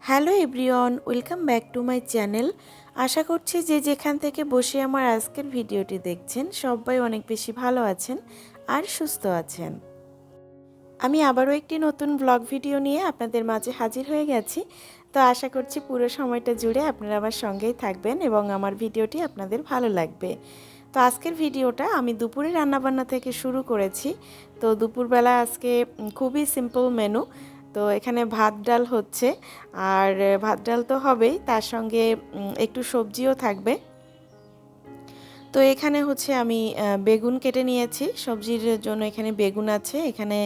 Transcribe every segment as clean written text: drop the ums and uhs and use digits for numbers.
Hello everyone, welcome back to my channel. আশা করছি যে যেখান থেকে বসে আমার আজকের ভিডিওটি দেখছেন সবাই অনেক বেশি ভালো আছেন আর সুস্থ আছেন। আমি আবারও একটি নতুন ব্লগ ভিডিও নিয়ে আপনাদের মাঝে হাজির হয়ে গেছি। তো আশা করছি পুরো সময়টা জুড়ে আপনারা আমার সঙ্গেই থাকবেন এবং আমার ভিডিওটি আপনাদের ভালো লাগবে। তো আজকের ভিডিওটা আমি দুপুরে রান্নাবান্না থেকে শুরু করেছি। তো দুপুরবেলা আজকে খুবই সিম্পল মেনু। তো এখানে ভাত ডাল হচ্ছে, আর ভাত ডাল তো হবেই, তার সঙ্গে একটু সবজিও থাকবে। তো এখানে হচ্ছে আমি বেগুন কেটে নিয়েছি সবজির জন্য। এখানে বেগুন আছে, এখানে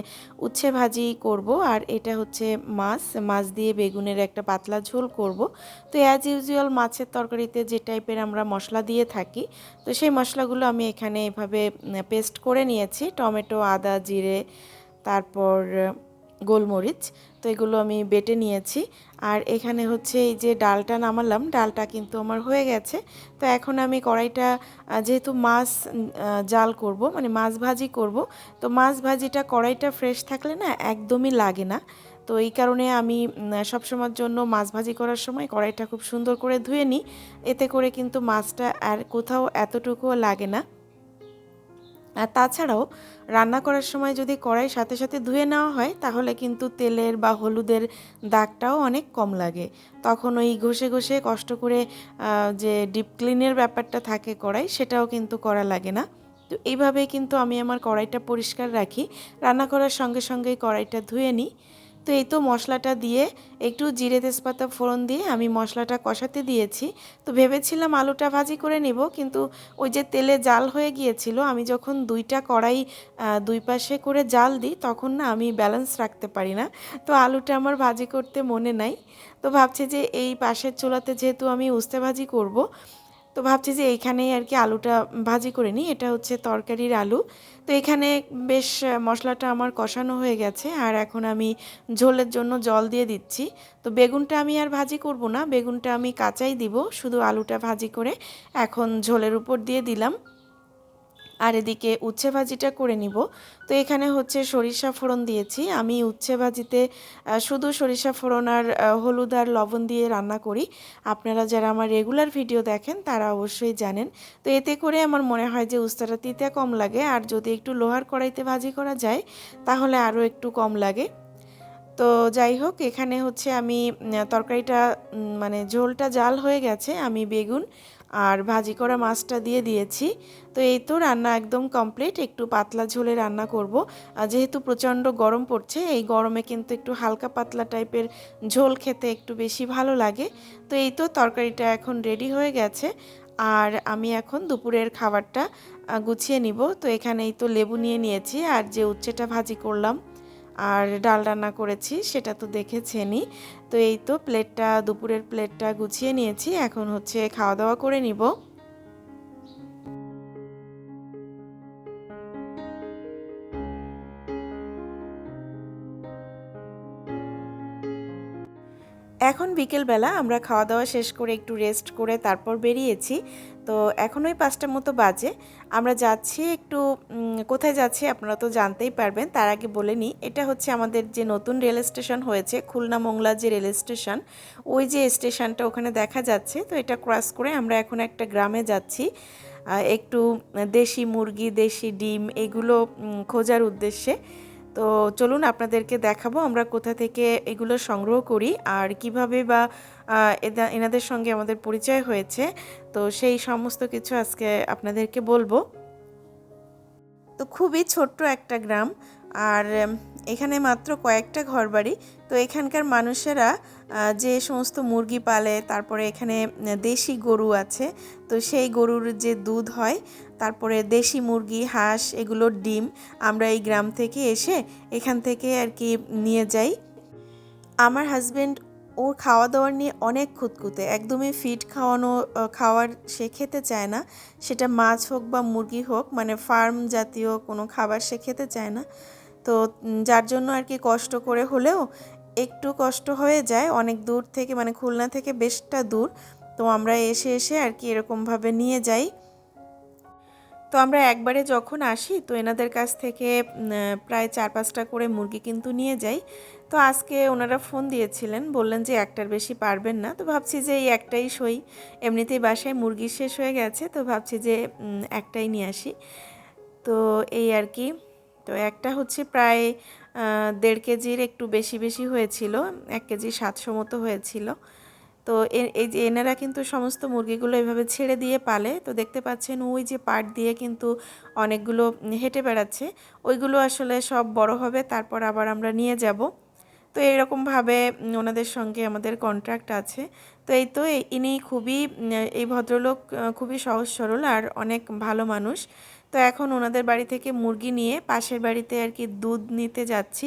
উচ্ছে ভাজি করব, আর এটা হচ্ছে মাছ দিয়ে বেগুনের একটা পাতলা ঝোল করব। তো অ্যাজ ইউজুয়াল মাছের তরকারিতে যে টাইপের আমরা মশলা দিয়ে থাকি, তো সেই মশলাগুলো আমি এখানে এভাবে পেস্ট করে নিয়েছি। টমেটো, আদা, জিরে, তারপর গোলমরিচ, তো এগুলো আমি বেটে নিয়েছি। আর এখানে হচ্ছে এই যে ডালটা নামালাম, ডালটা কিন্তু আমার হয়ে গেছে। তো এখন আমি কড়াইটা, যেহেতু মাছ জাল করব, মানে মাছ ভাজি করব, তো মাছ ভাজিটা কড়াইটা ফ্রেশ থাকলে না একদমই লাগে না। তো এই কারণে আমি সবসময়ের জন্য মাছ ভাজি করার সময় কড়াইটা খুব সুন্দর করে ধুয়ে নিই। এতে করে কিন্তু মাছটা আর কোথাও এতটুকুও লাগে না। আর তাছাড়াও রান্না করার সময় যদি কড়াই সাথে সাথে ধুয়ে নেওয়া হয়, তাহলে কিন্তু তেলের বা হলুদের দাগটাও অনেক কম লাগে। তখন ওই ঘষে ঘষে কষ্ট করে যে ডিপ ক্লিনের ব্যাপারটা থাকে কড়াই, সেটাও কিন্তু করা লাগে না। তো এইভাবেই কিন্তু আমি আমার কড়াইটা পরিষ্কার রাখি। রান্না করার সঙ্গে সঙ্গেই কড়াইটা ধুয়ে নিই। তো এই তো মশলাটা দিয়ে একটু জিরে তেজপাতা ফোড়ন দিয়ে আমি মশলাটা কষাতে দিয়েছি। তো ভেবেছিলাম আলুটা ভাজি করে নিব, কিন্তু ওই যে তেলে জাল হয়ে গিয়েছিল। আমি যখন দুইটা কড়াই দুই পাশে করে জাল দিই, তখন না আমি ব্যালেন্স রাখতে পারি না। তো আলুটা আমার ভাজি করতে মনে নাই। তো ভাবছি যে এই পাশের চুলাতে যেহেতু আমি উস্তে ভাজি করব, তো ভাবছি যে এইখানেই আর কি আলুটা ভাজি করে নিই। এটা হচ্ছে তরকারির আলু। তো এখানে বেশ মশলাটা আমার কষানো হয়ে গেছে, আর এখন আমি ঝোলের জন্য জল দিয়ে দিচ্ছি। তো বেগুনটা আমি আর ভাজি করব না, বেগুনটা আমি কাঁচাই দিব, শুধু আলুটা ভাজি করে এখন ঝোলের উপর দিয়ে দিলাম। আর এদিকে উচ্ছে ভাজিটা করে নিব। তো এখানে হচ্ছে সরিষা ফোড়ন দিয়েছি। আমি উচ্ছে ভাজিতে শুধু সরিষা ফোড়ন আর হলুদ আর লবণ দিয়ে রান্না করি। আপনারা যারা আমার রেগুলার ভিডিও দেখেন তারা অবশ্যই জানেন। তো এতে করে আমার মনে হয় যে উস্তাটা তিতে কম লাগে, আর যদি একটু লোহার কড়াইতে ভাজি করা যায় তাহলে আরও একটু কম লাগে। তো যাই হোক, এখানে হচ্ছে আমি তরকারিটা মানে ঝোলটা জাল হয়ে গেছে, আমি বেগুন আর ভাজি করা মাছটা দিয়ে দিয়েছি। তো এই তো রান্না একদম কমপ্লিট। একটু পাতলা ঝোলে রান্না করব, যেহেতু প্রচণ্ড গরম পড়ছে, এই গরমে কিন্তু একটু হালকা পাতলা টাইপের ঝোল খেতে একটু বেশি ভালো লাগে। তো এই তো তরকারিটা এখন রেডি হয়ে গেছে, আর আমি এখন দুপুরের খাবারটা গুছিয়ে নিব। তো এখানে এই তো লেবু নিয়ে নিয়েছি, আর যে উচ্ছেটা ভাজি করলাম আর ডাল রান্না করেছি সেটা তো দেখেছেনই। তো এই তো দুপুরের প্লেটটা গুছিয়ে নিয়েছি, এখন হচ্ছে খাওয়া দাওয়া করে নিব। এখন বিকেলবেলা আমরা খাওয়া দাওয়া শেষ করে একটু রেস্ট করে তারপর বেরিয়েছি। তো এখন ওই 5টার মতো বাজে। আমরা যাচ্ছি একটু, কোথায় যাচ্ছি আপনারা তো জানতেই পারবেন। তার আগে বলে নিই, এটা হচ্ছে আমাদের যে নতুন রেল স্টেশন হয়েছে, খুলনা মোংলা যে রেল স্টেশন, ওই যে স্টেশনটা ওখানে দেখা যাচ্ছে। তো এটা ক্রস করে আমরা এখন একটা গ্রামে যাচ্ছি একটু দেশি মুরগি, দেশি ডিম এগুলো খোঁজার উদ্দেশ্যে। তো চলুন আপনাদেরকে দেখাবো আমরা কোথা থেকে এগুলো সংগ্রহ করি আর কিভাবে বা এনাদের সঙ্গে আমাদের পরিচয় হয়েছে। তো সেই সমস্ত কিছু আজকে আপনাদেরকে বলবো। তো খুবই ছোট্ট একটা গ্রাম, আর এখানে মাত্র কয়েকটা ঘরবাড়ি। তো এখানকার মানুষেরা যে সমস্ত মুরগি পালে, তারপরে এখানে দেশি গরু আছে, তো সেই গরুর যে দুধ হয়, তারপরে দেশি মুরগি, হাঁস এগুলোর ডিম আমরা এই গ্রাম থেকে এসে এখান থেকে আর কি নিয়ে যাই। আমার হাজবেন্ড ওর খাওয়া দাওয়ার নিয়ে অনেক খুঁতখুঁতে, একদমই ফিড খাওয়ার সে খেতে চায় না। সেটা মাছ হোক বা মুরগি হোক, মানে ফার্ম জাতীয় কোনো খাবার সে খেতে চায় না। তো যার জন্য আর কি কষ্ট করে হলেও একটু কষ্ট হয়ে যায়, অনেক দূর থেকে, মানে খুলনা থেকে বেশটা দূর। তো আমরা এসে এসে আর কি এরকমভাবে নিয়ে যাই। তো আমরা একবারে যখন আসি তো এনাদের কাছ থেকে প্রায় 4-5টা করে মুরগি কিন্তু নিয়ে যাই। তো আজকে ওনারা ফোন দিয়েছিলেন, বললেন যে একটার বেশি পারবেন না। তো ভাবছি যে এই একটাই সই, এমনিতেই বাসায় মুরগি শেষ হয়ে গেছে, তো ভাবছি যে একটাই নিয়ে আসি। তো এই আর কি। তো একটা হচ্ছে প্রায় 1.5 কেজির একটু বেশি বেশি হয়েছিল, 1 কেজি 700 মতো হয়েছিল। তো এই যে এনারা কিন্তু সমস্ত মুরগিগুলো এভাবে ছেড়ে দিয়ে পালে। তো দেখতে পাচ্ছেন ওই যে পাট দিয়ে কিন্তু অনেকগুলো হেঁটে বেড়াচ্ছে, ওইগুলো আসলে সব বড় হবে, তারপর আবার আমরা নিয়ে যাব। তো এইরকমভাবে ওনাদের সঙ্গে আমাদের কন্ট্রাক্ট আছে। তো এই তো ইনি খুবই এই ভদ্রলোক খুবই সহজ সরল আর অনেক ভালো মানুষ। তো এখন ওনাদের বাড়ি থেকে মুরগি নিয়ে পাশের বাড়িতে আর কি দুধ নিতে যাচ্ছি।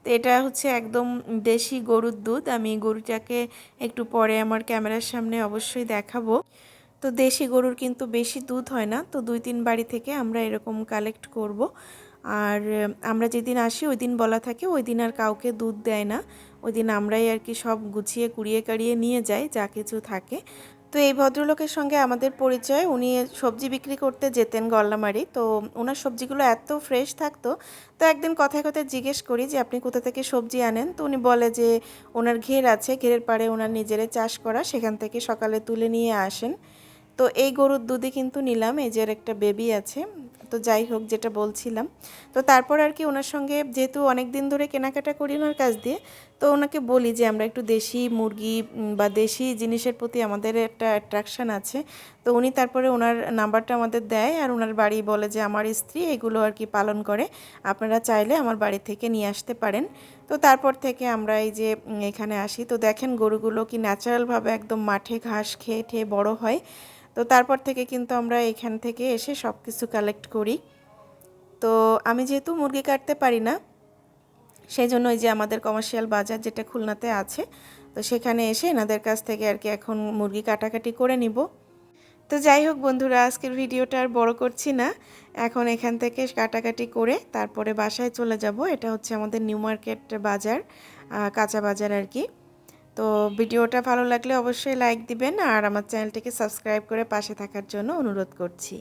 তো এটা হচ্ছে একদম দেশি গরুর দুধ। আমি গরুটাকে একটু পরে আমার ক্যামেরার সামনে অবশ্যই দেখাবো। তো দেশি গরুর কিন্তু বেশি দুধ হয় না, তো 2-3 বাড়ি থেকে আমরা এরকম কালেক্ট করব। আর আমরা যেদিন আসি ওই দিন বলা থাকে ওই দিন আর কাউকে দুধ দেয় না, ওই দিন আমরাই আর কি সব গুছিয়ে কুড়িয়ে কাড়িয়ে নিয়ে যাই যা কিছু থাকে। তো এই ভদ্রলোকের সঙ্গে আমাদের পরিচয়, উনি সবজি বিক্রি করতে যেতেন গল্লামারি। তো ওনার সবজিগুলো এত ফ্রেশ থাকতো। তো একদিন কথায় কথায় জিজ্ঞেস করি যে আপনি কোথা থেকে সবজি আনেন। তো উনি বলে যে ওনার ঘের আছে, ঘেরের পাড়ে ওনার নিজেরে চাষ করা, সেখান থেকে সকালে তুলে নিয়ে আসেন। তো এই গরুর দুধই কিন্তু নিলাম, এই যে একটা বেবি আছে। তো যাই হোক, যেটা বলছিলাম, তো তারপর আর কি ওনার সঙ্গে যেহেতু অনেক দিন ধরে কেনাকাটা করি ওনার কাছ দিয়ে, তো ওনাকে বলি যে আমরা একটু দেশি মুরগি বা দেশি জিনিসের প্রতি আমাদের একটা অ্যাট্রাকশান আছে। তো উনি তারপরে ওনার নাম্বারটা আমাদের দেয়, আর ওনার বাড়ি বলে যে আমার স্ত্রী এগুলো আর কি পালন করে, আপনারা চাইলে আমার বাড়ি থেকে নিয়ে আসতে পারেন। তো তারপর থেকে আমরা এই যে এখানে আসি। তো দেখেন গরুগুলো কি ন্যাচারালভাবে একদম মাঠে ঘাস খেয়ে ঠেয়ে বড় হয়। তো তারপর থেকে কিন্তু আমরা এখান থেকে এসে সব কিছু কালেক্ট করি। তো আমি যেহেতু মুরগি কাটতে পারি না, সেই জন্য ওই যে আমাদের কমার্শিয়াল বাজার যেটা খুলনাতে আছে, তো সেখানে এসে এনাদের কাছ থেকে আর কি এখন মুরগি কাটাকাটি করে নিব। তো যাই হোক বন্ধুরা, আজকের ভিডিওটা আর বড় করছি না। এখন এখান থেকে কাটাকাটি করে তারপরে বাসায় চলে যাব। এটা হচ্ছে আমাদের নিউ মার্কেট বাজার, কাঁচা বাজার আর কি। তো ভিডিওটা ভালো লাগলে অবশ্যই লাইক দিবেন আর আমার চ্যানেলটিকে সাবস্ক্রাইব করে পাশে থাকার জন্য অনুরোধ করছি।